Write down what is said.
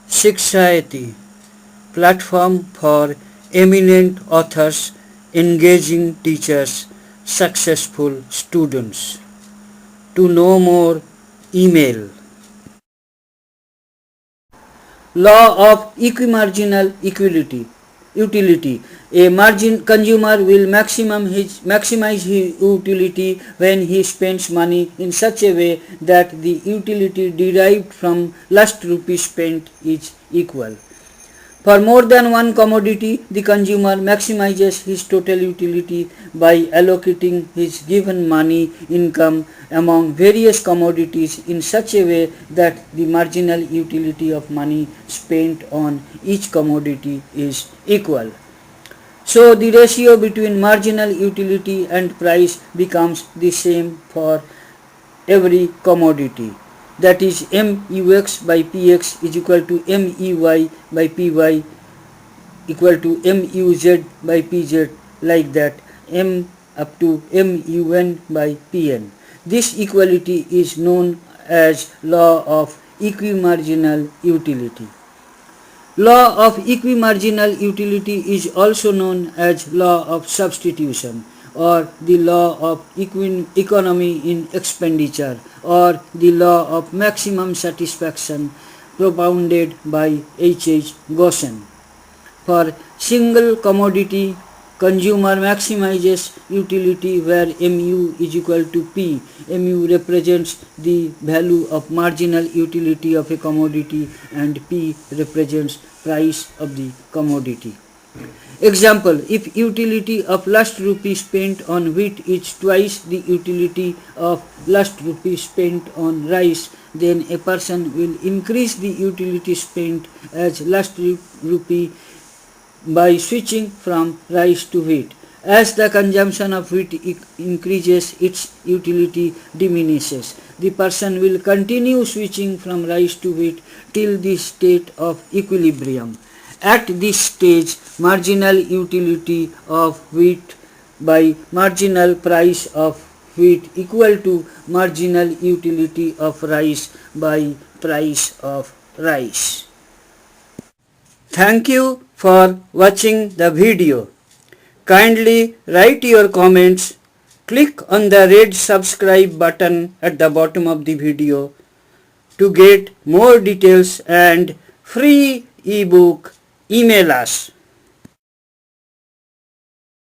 Shikshayati, platform for eminent authors, engaging teachers, successful students. To know more, email. Law of equimarginal utility. A margin consumer will maximize his utility when he spends money in such a way that the utility derived from last rupee spent is equal. For more than one commodity, the consumer maximizes his total utility by allocating his given money income among various commodities in such a way that the marginal utility of money spent on each commodity is equal. So the ratio between marginal utility and price becomes the same for every commodity. That is, MUX by PX is equal to MEY by PY equal to MUZ by PZ, like that, M up to MUN by PN. This equality is known as law of equimarginal utility. Law of equimarginal utility is also known as law of substitution, or the law of economy in expenditure, or the law of maximum satisfaction propounded by H. Goshen. For single commodity, consumer maximizes utility where mu is equal to P. Mu represents the value of marginal utility of a commodity and P represents price of the commodity. Example, if utility of last rupee spent on wheat is twice the utility of last rupee spent on rice, then a person will increase the utility spent as last rupee by switching from rice to wheat. As the consumption of wheat increases, its utility diminishes. The person will continue switching from rice to wheat till the state of equilibrium. At this stage, marginal utility of wheat by marginal price of wheat equal to marginal utility of rice by price of rice. Thank you for watching the video. Kindly write your comments. Click on the red subscribe button at the bottom of the video to get more details and free ebook. Email us.